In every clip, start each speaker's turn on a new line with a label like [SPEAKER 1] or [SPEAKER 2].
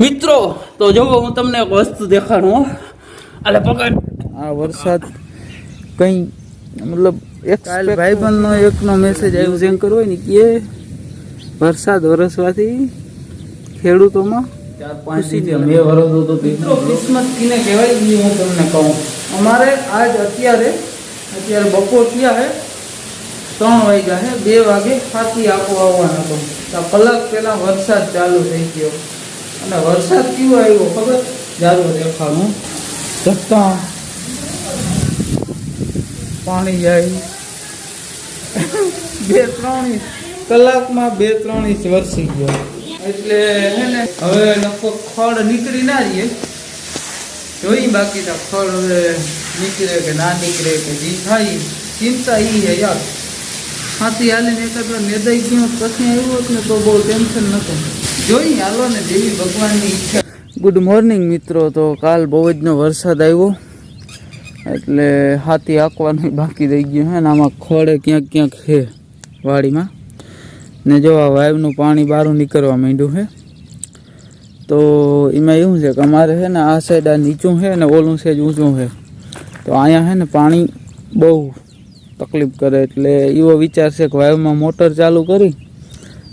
[SPEAKER 1] મિત્રો તો જો હું તમને એક વસ્તુ દેખાડું અલે પકડ આ વરસાદ કઈ મતલબ એક ભાઈબંધનો એકનો મેસેજ આવ્યો જેન્કર હોય ને કે વરસાદ વરસવાથી ખેડૂતોમાં 4-5 દી મે વરસો તો મિત્રો કિસ્મત કીને કહેવાય એ હું તમને કહું અમારે આજ અત્યારે બપોર થયા હે 3 વાગ્યા હે 2 વાગે ફાતી આપો આવવાનો હતો તો કલાક પહેલા વરસાદ ચાલુ થઈ ગયો અને વરસાદ કેવો આવ્યો ખબર જારો દેખાડું જતા પાણી જાય 2-3 કલાકમાં 2-3 ઇંચ વરસી ગયો એટલે હે ને હવે લગભગ ખડ નીકળી ના રહીએ જોઈ બાકી તો ખડ હવે નીકળે કે ના નીકળે કે જી થાય ચિંતા એ છે યાર હાથી હાલીને એકાદ નેદાઈ ગયો પછી આવ્યો ને તો બહુ ટેન્શન નહોતું જોઈ હાલો ને જેવી ભગવાનની ઈચ્છા. ગુડ મોર્નિંગ મિત્રો. તો કાલ બહુ જ નો વરસાદ આવ્યો એટલે હાથી આંકવાનું બાકી રહી ગયું હે ને આમાં ખોળે ક્યાંક ક્યાંક છે વાડીમાં ને જો આ વાયવનું પાણી બહાર નીકળવા માંડ્યું છે. તો એમાં એવું છે કે અમારે છે ને આ સાઈડ આ નીચું છે ને ઓલું સેજ ઊંચું છે તો અહીંયા છે ને પાણી બહુ તકલીફ કરે એટલે એવો વિચાર છે કે વાયવમાં મોટર ચાલુ કરી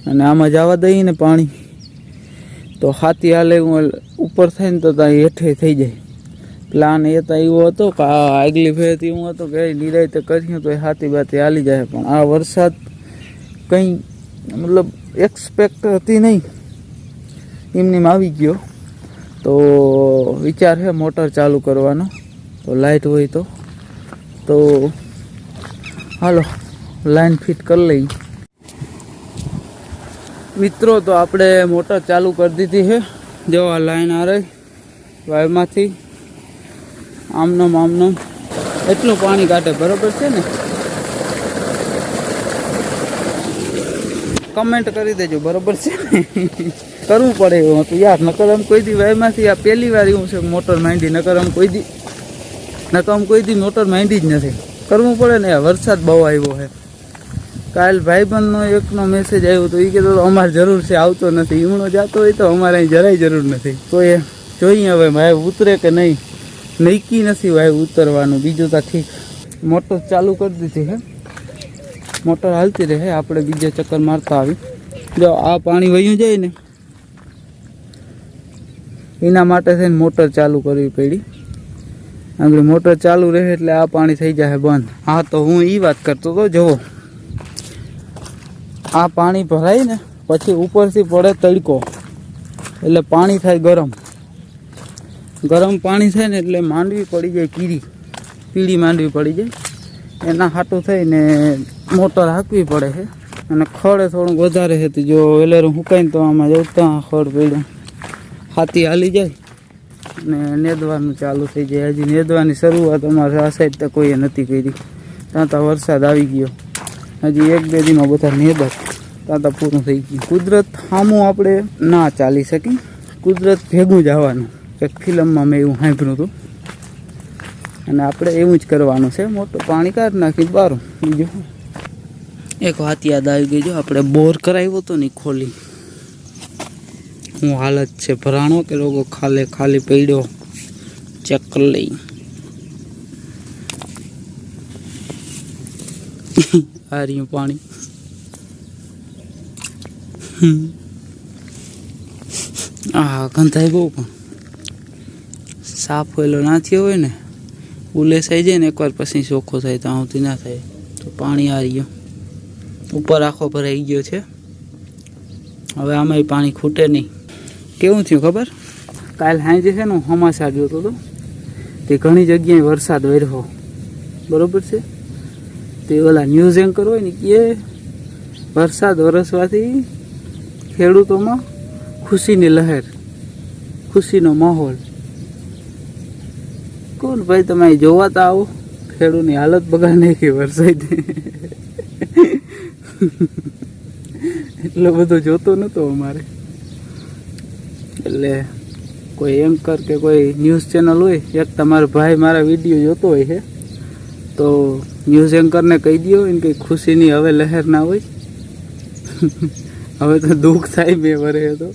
[SPEAKER 1] અને આમાં જવા દઈએ ને પાણી તો હાથી હાલે ઉપર થાય ને તો ત્યાં હેઠે થઈ જાય. પ્લાન એ તો એવો હતો કે આ આગલી ફેરથી એવું હતું કે નિરાયતે કર્યું તો એ હાથી બાથી હાલી જાય પણ આ વરસાદ કંઈ મતલબ એક્સપેક્ટ હતી નહીં એમની આવી ગયો તો વિચાર છે મોટર ચાલુ કરવાનો તો લાઇટ હોય તો હાલો લાઈન ફિટ કરી લઈ મિત્રો. તો આપણે મોટર ચાલુ કરી દીધી છે જો આ લાઈન આ રહી વાયરમાંથી આમનો એટલું પાણી કાઢે બરાબર છે ને કમેન્ટ કરી દેજો બરાબર છે ને કરવું પડે એવું હતું યાર નકર આમ કોઈ દી વાયરમાંથી આ પહેલી વાર એવું છે મોટર માંડી નકર આમ કોઈ દી મોટર માંડી જ નથી કરવું પડે ને. વરસાદ બહુ આવ્યો છે કાલ ભાઈબંધનો એકનો મેસેજ આવ્યો તો એ કહેતો અમારે જરૂર છે આવતો નથી ઈમણો જતો હોય તો અમારે અહીં જરાય જરૂર નથી તો એ જોઈએ હવે ભાઈ ઉતરે કે નહીં નક્કી નથી ભાઈ ઉતરવાનું. બીજું તો ઠીક મોટર ચાલુ કરી દીધી છે મોટર હાલતી રહે આપણે બીજે ચક્કર મારતા આવી જો આ પાણી વહ્યું જાય ને એના માટે થઈને મોટર ચાલુ કરવી પડી. આગળ મોટર ચાલુ રહે એટલે આ પાણી થઈ જાય બંધ. હા તો હું એ વાત કરતો હતો જુઓ આ પાણી ભરાય ને પછી ઉપરથી પડે તડકો એટલે પાણી થાય ગરમ પાણી થાય ને એટલે માંડવી પડી જાય પીળી માંડવી પડી જાય એના હાટું થઈને મોટર હાંકવી પડે છે અને ખડે થોડુંક વધારે છે જો વેલેરું હુકાઈને તો આમાં જવું ખડ પડ્યું હાથી હાલી જાય અને નેદવાનું ચાલુ થઈ જાય. હજી નેદવાની શરૂઆત અમારે આ સાઈડ તો કોઈએ નથી કરી ત્યાં તો વરસાદ આવી ગયો હજી 1-2 દીમાં બધા નેદ ત્યાં તો પૂરું થઈ ગયું. કુદરત સામું આપણે ના ચાલી શકી કુદરત ભેગું જ આવવાનું એક ફિલ્મમાં મેં એવું સાંભળ્યું હતું અને આપણે એવું જ કરવાનું છે મોટું પાણી કાઢી નાખી બારું. બીજું એક વાત યાદ આવી ગઈ જો આપણે બોર કરાવ્યો હતો ને ખોલી હું હાલત છે ભરાણો કે લોકો ખાલી પડ્યો ચેક કરી લઈ આ રહ્યું પાણી હા ગંધાય બહુ પણ સાફ હોયેલો ના થયો હોય ને ઉલેસ આવી જાય ને એકવાર પછી ચોખ્ખો થાય તો આવતી ના થાય તો પાણી આ રહ્યું ઉપર આખો ભરાઈ ગયો છે હવે આમાંય પાણી ખૂટે નહીં. કેવું થયું ખબર કાલ સાંજે છે ને હું સમાચાર જોતો હતો તે ઘણી જગ્યાએ વરસાદ વર્યો બરાબર છે તે ઓલા ન્યૂઝ એન્કર હોય ને કે વરસાદ વરસવાથી ખેડૂતોમાં ખુશીની લહેર ખુશીનો માહોલ. કોણ ભાઈ તમે જોવા તો આવો ખેડૂતની હાલત બગાડ નાખી વરસાદ એટલો બધો જોતો નહોતો અમારે એટલે કોઈ એન્કર કે કોઈ ન્યૂઝ ચેનલ હોય એક તમારો ભાઈ મારા વિડીયો જોતો હોય છે તો ન્યૂઝ એન્કરને કહી દો એને કંઈ ખુશીની હવે લહેર ના હોય હવે તો દુઃખ થાય બે વરે તો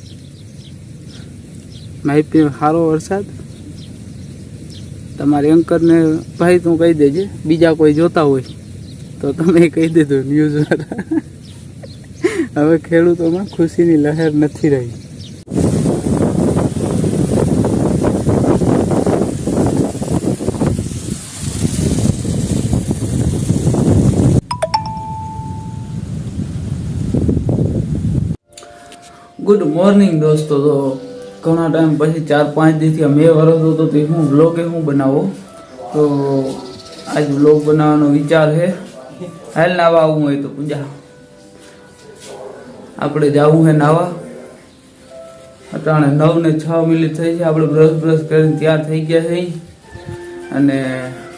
[SPEAKER 1] માહિતી સારો વરસાદ તમારે એન્કરને ભાઈ તું કહી દેજે, બીજા કોઈ જોતા હોય તો તમે કહી દેજો ન્યૂઝવાળા. હવે ખેડૂતોમાં ખુશીની લહેર નથી રહી. ગુડ મોર્નિંગ દોસ્તો. તો ઘણા ટાઈમ પછી 4-5 દિવસથી મેં વરસ હતો તો હું બ્લોગે હું બનાવો, તો આજ બ્લોગ બનાવવાનો વિચાર છે. હાલ નાવા આવવું હોય તો પૂજા આપણે જવું છે નાવા. અટાણે 9:06 થઈ છે. આપણે બ્રશ કરીને તૈયાર થઈ ગયા છે. અને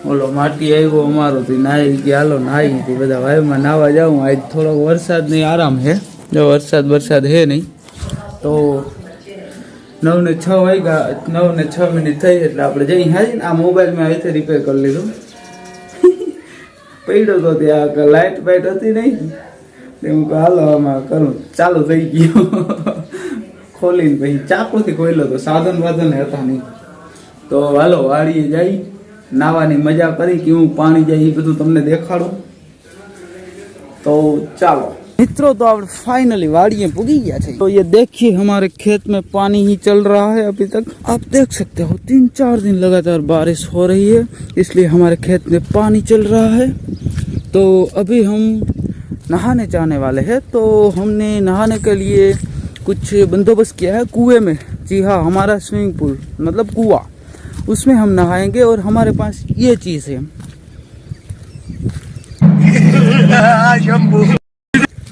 [SPEAKER 1] ઓલો માટી આવ્યો અમારો તો નાહી ગયા. હાલો નાહી હતી બધા વાયુમાં નાવા જાઉં. આજ થોડોક વરસાદ નહીં આરામ છે, જો વરસાદ હે નહીં. તો 9:06 વાગ્યા, 9:06 થઈ એટલે આપણે જઈ હાજી. આ મોબાઈલ મેં અહીંથી રિપેર કરી લીધું. પડ્યો તો ત્યાં લાઇટ બાઇટ હતી નહીં, હું હાલો આમાં કરું. ચાલુ થઈ ગયો. ખોલીને પછી ચાકુથી ખોલ્યો તો સાધન વાધન હતા નહીં. તો હાલો વાડીએ જઈ નાવાની મજા કરી, કેવું પાણી જાય એ બધું તમને દેખાડું. तो चलो मित्रों, तो अब फाइनली वाड़ियाँ पुगी गया है. तो ये देखिए हमारे खेत में पानी ही चल रहा है अभी तक. आप देख सकते हो 3-4 दिन लगातार बारिश हो रही है, इसलिए हमारे खेत में पानी चल रहा है. तो अभी हम नहाने जाने वाले हैं. तो हमने नहाने के लिए कुछ बंदोबस्त किया है कुएं में. जी हाँ, हमारा स्विमिंग पूल मतलब कुआं, उसमें हम नहाएंगे. और हमारे पास ये चीज़ है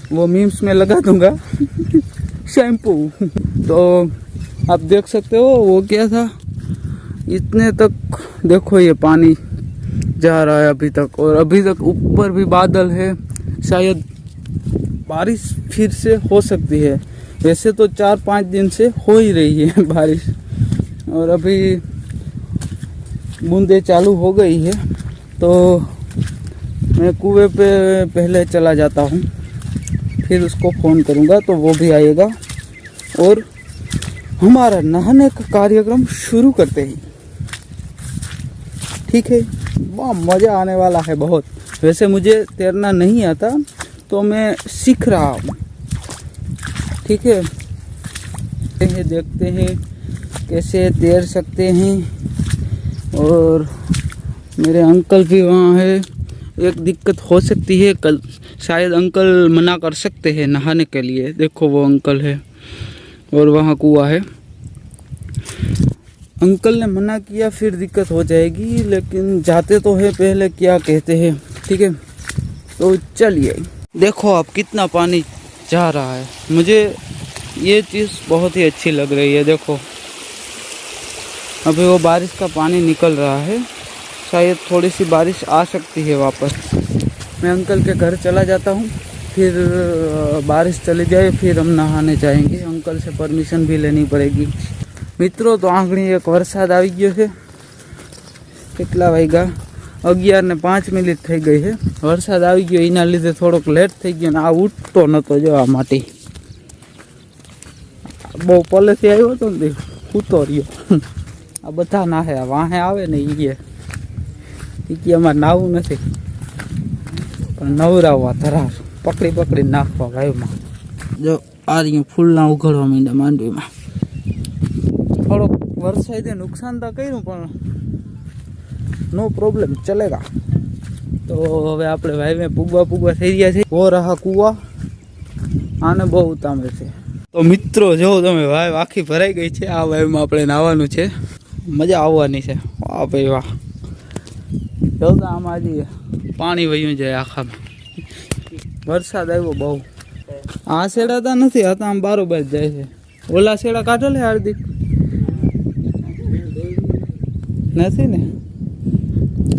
[SPEAKER 1] वो मीम्स में लगा दूंगा शैम्पू. तो आप देख सकते हो वो क्या था, इतने तक देखो ये पानी जा रहा है अभी तक. और अभी तक ऊपर भी बादल है, शायद बारिश फिर से हो सकती है. वैसे तो 4-5 दिन से हो ही रही है बारिश, और अभी बूंदे चालू हो गई है. तो मैं कुएं पे पहले चला जाता हूँ, फिर उसको फ़ोन करूँगा तो वो भी आएगा और हमारा नहाने का कार्यक्रम शुरू करते ही. ठीक है, बहुत मज़ा आने वाला है बहुत. वैसे मुझे तैरना नहीं आता तो मैं सीख रहा हूँ. ठीक है, देखते हैं कैसे तैर सकते हैं. और मेरे अंकल भी वहाँ है. एक दिक्कत हो सकती है, कल शायद अंकल मना कर सकते हैं नहाने के लिए. देखो वो अंकल है और वहाँ कुआं है. अंकल ने मना किया फिर दिक्कत हो जाएगी, लेकिन जाते तो है पहले क्या कहते हैं. ठीक है, तो चलिए. देखो आप कितना पानी जा रहा है. मुझे ये चीज़ बहुत ही अच्छी लग रही है. देखो अभी वो बारिश का पानी निकल रहा है, शायद थोड़ी सी बारिश आ सकती है वापस. मैं अंकल के घर चला जाता हूँ, फिर बारिश चली जाए फिर हम नहाने जाएंगे. अंकल से परमिशन भी लेनी पड़ेगी. मित्रों, तो आंगणी एक वरसाद આવી ગયો છે. કેટલા વાગ્યા? 11:05 થઈ ગઈ છે. વરસાદ આવી ગયો, એના લીધે થોડોક લેટ થઈ ગયો ને આ ઉઠતો નતો. જો આ માટી બહુ પલેથી આવ્યો હતો ને ઉતો રહ્યો. આ બધા નાહે, વાહે આવે ને એ અમારે નાવું નથી, પણ નવરાવવા ધરાર પકડી નાખવા વાયુમાં. જો આ રહ્યું ફૂલના ઉઘડવા માંડ્યા માંડવીમાં. થોડોક વરસાદે નુકસાન તો કર્યું પણ નો પ્રોબ્લેમ, ચલેગા. તો હવે આપણે વાયવે પૂગવા થઈ ગયા છે. ઓ રહા કુવા, આને બહુ ઉતામે છે. તો મિત્રો જો તમે વાવ આખી ભરાઈ ગઈ છે. આ વાવમાં આપણે નાહવાનું છે, મજા આવવાની છે. વાહ ભાઈ વાહ. જોતા આમાં હજી પાણી વહ્યું જાય આખામાં. વરસાદ આવ્યો બહુ. આ શેડાતા નથી, આ તો આમ બારોબાર જાય છે. ઓલા શેડા કાઢો લે હાર્દિક. નથી ને,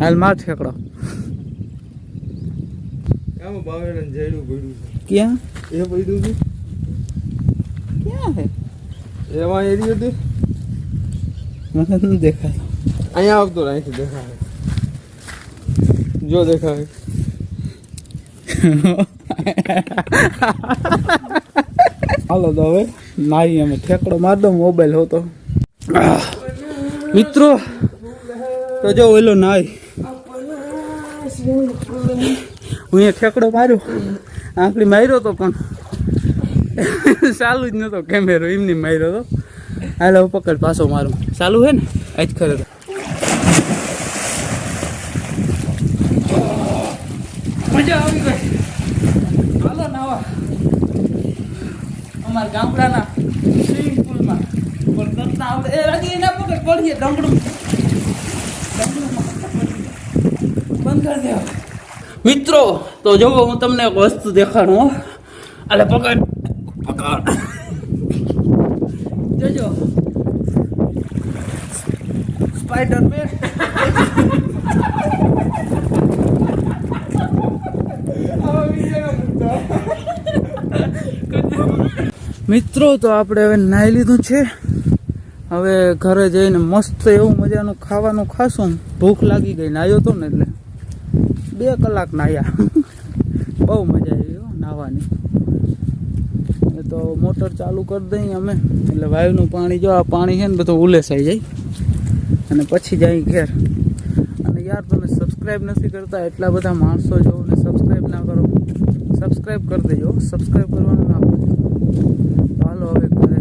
[SPEAKER 1] હાલ માર ઠેકડો. ક્યાં એ પડ્યું છે? ક્યાં હે એમાં એરિયો દે? મને નથી દેખાતો. અહીંયા આવતો અહીંથી દેખાય. જો દેખાય. હાલો તો હવે નાઈ અમે ઠેકડો માર દો. મોબાઈલ હોતો મિત્રો તો જો ઓલો નાય હું અહીંયા ઠેકડો માર્યો આંકડી માર્યો તો પણ ચાલુ જ નતો કેમેરો એમની માર્યો તો હાલો પકડ પાછો મારું ચાલુ હે ને આજ ખરે મજા આવી ગઈ હાલો નાવા અમારા ગામડાના સ્વિમિંગ પુલમાં પણ કરતા આવડે એ રાજી એના પકડ પડીએ ડંગડું બંધ કરી દેવા મિત્રો તો જો હું તમને એક વસ્તુ દેખાડું હો અલે પકડ પકડ જોજો સ્પાઈડરમેન મિત્રો તો આપણે હવે નાહી લીધું છે હવે ઘરે જઈને મસ્ત એવું મજાનું ખાવાનું ખાશું ભૂખ લાગી ગઈ નાહ્યો તો ને એટલે 2 કલાક નાહ્યા બહુ મજા આવી નાહવાની એ તો મોટર ચાલુ કરી દઈએ અમે એટલે વાયુનું પાણી જો આ પાણી છે ને બધું ઉલેસાઈ જાય અને પછી જાય ઘેર અને યાર તમે સબસ્ક્રાઈબ નથી કરતા એટલા બધા માણસો જો ને સબસ્ક્રાઈબ ના કરો સબસ્ક્રાઈબ કરી દેજો સબસ્ક્રાઈબ કરવાનું ના ભૂલજો હાલો હવે ઘરે